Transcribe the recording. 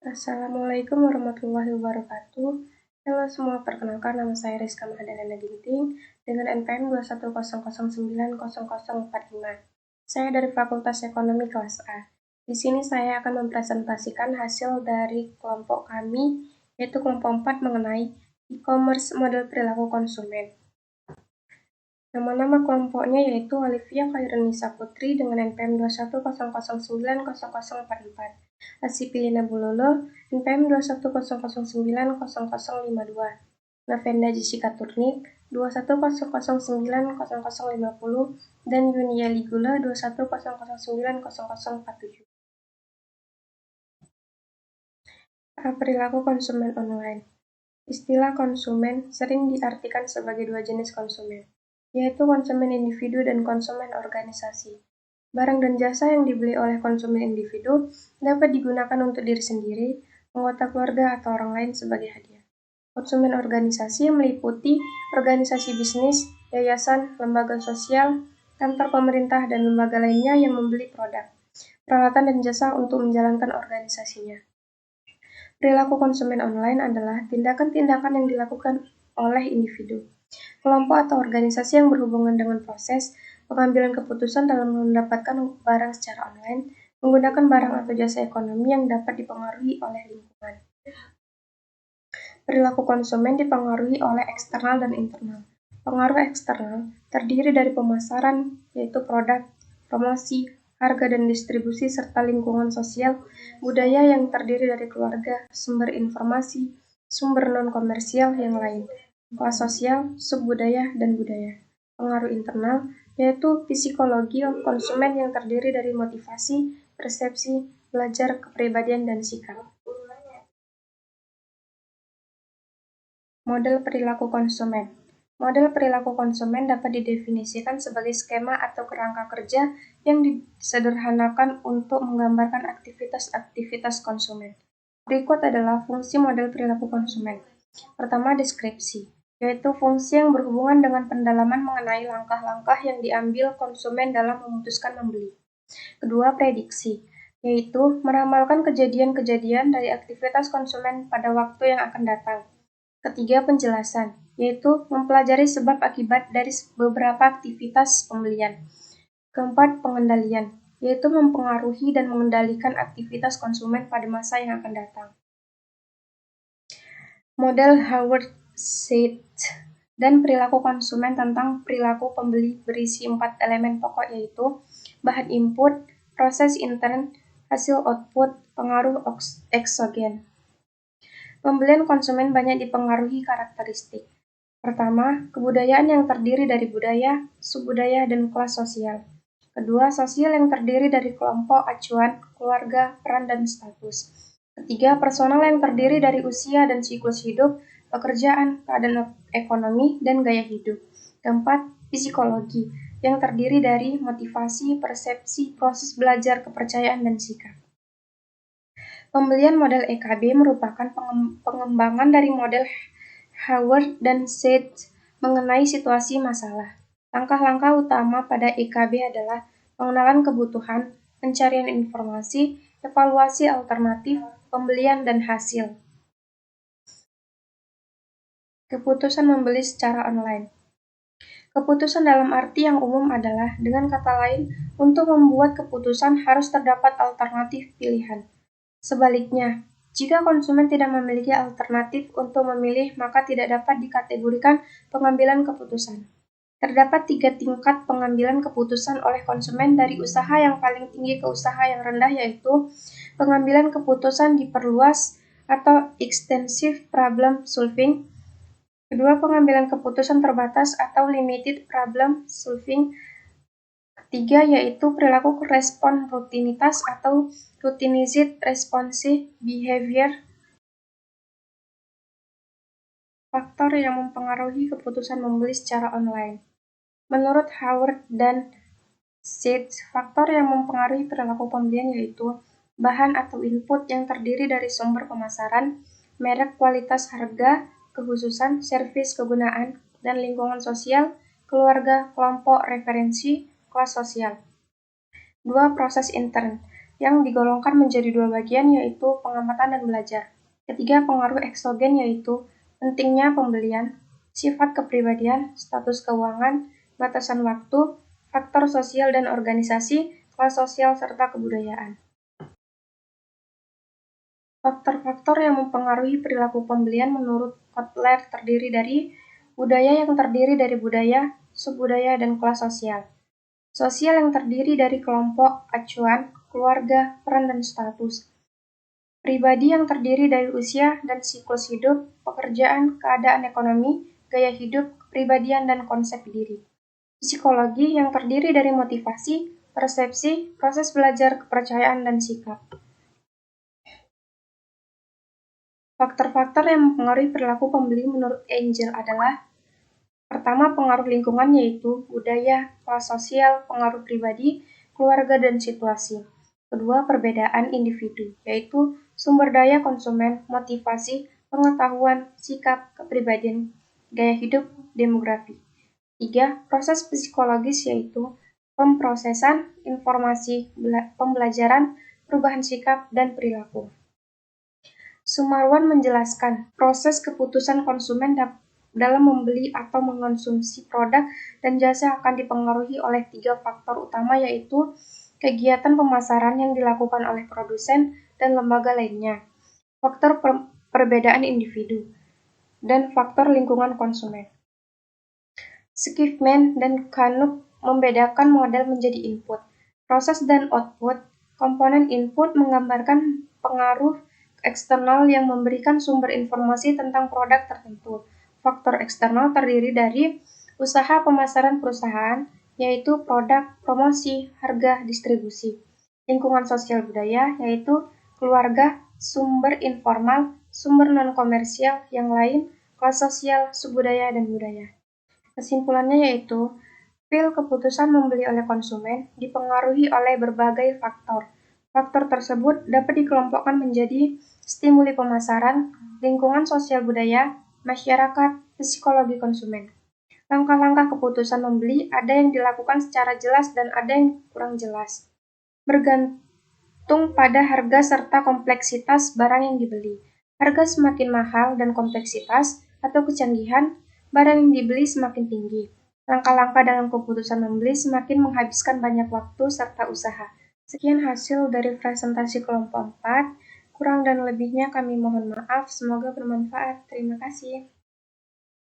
Assalamualaikum warahmatullahi wabarakatuh. Halo semua, perkenalkan nama saya Rizka Mahadana Ginting dengan NPM 210090045. Saya dari Fakultas Ekonomi kelas A. Di sini saya akan mempresentasikan hasil dari kelompok kami, yaitu kelompok 4 mengenai e-commerce model perilaku konsumen. Nama-nama kelompoknya yaitu Olivia Khairunisa Putri dengan NPM 210090044. Asipilina Bulolo, NPM 210090052. Lavenda Jessica Turnik, 210090050, dan Yunia Ligula 210090047. Perilaku konsumen online. Istilah konsumen sering diartikan sebagai dua jenis konsumen, yaitu konsumen individu dan konsumen organisasi. Barang dan jasa yang dibeli oleh konsumen individu dapat digunakan untuk diri sendiri, anggota keluarga, atau orang lain sebagai hadiah. Konsumen organisasi yang meliputi organisasi bisnis, yayasan, lembaga sosial, kantor pemerintah, dan lembaga lainnya yang membeli produk, peralatan, dan jasa untuk menjalankan organisasinya. Perilaku konsumen online adalah tindakan-tindakan yang dilakukan oleh individu, kelompok atau organisasi yang berhubungan dengan proses pengambilan keputusan dalam mendapatkan barang secara online, menggunakan barang atau jasa ekonomi yang dapat dipengaruhi oleh lingkungan. Perilaku konsumen dipengaruhi oleh eksternal dan internal. Pengaruh eksternal terdiri dari pemasaran, yaitu produk, promosi, harga dan distribusi, serta lingkungan sosial, budaya yang terdiri dari keluarga, sumber informasi, sumber non-komersial yang lain, kelas sosial, subbudaya, dan budaya. Pengaruh internal yaitu psikologi konsumen yang terdiri dari motivasi, persepsi, belajar, kepribadian, dan sikap. Model perilaku konsumen. Model perilaku konsumen dapat didefinisikan sebagai skema atau kerangka kerja yang disederhanakan untuk menggambarkan aktivitas-aktivitas konsumen. Berikut adalah fungsi model perilaku konsumen. Pertama, deskripsi, yaitu fungsi yang berhubungan dengan pendalaman mengenai langkah-langkah yang diambil konsumen dalam memutuskan membeli. Kedua, prediksi, yaitu meramalkan kejadian-kejadian dari aktivitas konsumen pada waktu yang akan datang. Ketiga, penjelasan, yaitu mempelajari sebab akibat dari beberapa aktivitas pembelian. Keempat, pengendalian, yaitu mempengaruhi dan mengendalikan aktivitas konsumen pada masa yang akan datang. Model Howard Said dan perilaku konsumen tentang perilaku pembeli berisi 4 elemen pokok, yaitu bahan input, proses intern, hasil output, pengaruh eksogen. Pembelian konsumen banyak dipengaruhi karakteristik. Pertama, kebudayaan yang terdiri dari budaya, subbudaya, dan kelas sosial. Kedua, sosial yang terdiri dari kelompok acuan, keluarga, peran, dan status. Ketiga, personal yang terdiri dari usia dan siklus hidup, pekerjaan, keadaan ekonomi, dan gaya hidup. Keempat, psikologi yang terdiri dari motivasi, persepsi, proses belajar, kepercayaan, dan sikap. Pembelian model EKB merupakan pengembangan dari model Howard dan Said mengenai situasi masalah. Langkah-langkah utama pada EKB adalah pengenalan kebutuhan, pencarian informasi, evaluasi alternatif, pembelian, dan hasil. Keputusan membeli secara online. Keputusan dalam arti yang umum adalah, dengan kata lain, untuk membuat keputusan harus terdapat alternatif pilihan. Sebaliknya, jika konsumen tidak memiliki alternatif untuk memilih, maka tidak dapat dikategorikan pengambilan keputusan. Terdapat 3 tingkat pengambilan keputusan oleh konsumen dari usaha yang paling tinggi ke usaha yang rendah, yaitu pengambilan keputusan diperluas atau extensive problem solving. Kedua, pengambilan keputusan terbatas atau limited problem solving. Ketiga, yaitu perilaku respon rutinitas atau routinized responsive behavior. Faktor yang mempengaruhi keputusan membeli secara online. Menurut Howard dan Said, faktor yang mempengaruhi perilaku pembelian yaitu bahan atau input yang terdiri dari sumber pemasaran, merek, kualitas, harga, kekhususan, servis, kegunaan, dan lingkungan sosial, keluarga, kelompok, referensi, kelas sosial. 2. Proses intern. yang digolongkan menjadi dua bagian, yaitu pengamatan dan belajar. Ketiga, pengaruh eksogen, yaitu pentingnya pembelian, sifat kepribadian, status keuangan, batasan waktu, faktor sosial dan organisasi, kelas sosial, serta kebudayaan. Faktor-faktor yang mempengaruhi perilaku pembelian menurut Kotler terdiri dari budaya yang terdiri dari budaya, subbudaya, dan kelas sosial. Sosial yang terdiri dari kelompok, acuan, keluarga, peran, dan status. Pribadi yang terdiri dari usia dan siklus hidup, pekerjaan, keadaan ekonomi, gaya hidup, kepribadian, dan konsep diri. Psikologi yang terdiri dari motivasi, persepsi, proses belajar, kepercayaan, dan sikap. Faktor-faktor yang mempengaruhi perilaku pembeli menurut Angel adalah: pertama, pengaruh lingkungan, yaitu budaya, kelas sosial, pengaruh pribadi, keluarga, dan situasi. Kedua, perbedaan individu, yaitu sumber daya konsumen, motivasi, pengetahuan, sikap, kepribadian, gaya hidup, demografi. Tiga, proses psikologis, yaitu pemrosesan informasi, pembelajaran, perubahan sikap, dan perilaku. Sumarwan menjelaskan, proses keputusan konsumen dalam membeli atau mengonsumsi produk dan jasa akan dipengaruhi oleh tiga faktor utama, yaitu kegiatan pemasaran yang dilakukan oleh produsen dan lembaga lainnya, faktor perbedaan individu, dan faktor lingkungan konsumen. Schiffman dan Canuck membedakan model menjadi input, proses, dan output. Komponen input menggambarkan pengaruh eksternal yang memberikan sumber informasi tentang produk tertentu. Faktor eksternal terdiri dari usaha pemasaran perusahaan, yaitu produk, promosi, harga, distribusi. Lingkungan sosial budaya, yaitu keluarga, sumber informal, sumber non-komersial yang lain, kelas sosial, subbudaya, dan budaya. Kesimpulannya yaitu, keputusan membeli oleh konsumen dipengaruhi oleh berbagai faktor. Faktor tersebut dapat dikelompokkan menjadi stimuli pemasaran, lingkungan sosial budaya, masyarakat, psikologi konsumen. Langkah-langkah keputusan membeli ada yang dilakukan secara jelas dan ada yang kurang jelas, bergantung pada harga serta kompleksitas barang yang dibeli. Harga semakin mahal dan kompleksitas atau kecanggihan barang yang dibeli semakin tinggi. Langkah-langkah dalam keputusan membeli semakin menghabiskan banyak waktu serta usaha. Sekian hasil dari presentasi kelompok 4. Kurang dan lebihnya kami mohon maaf, semoga bermanfaat. Terima kasih.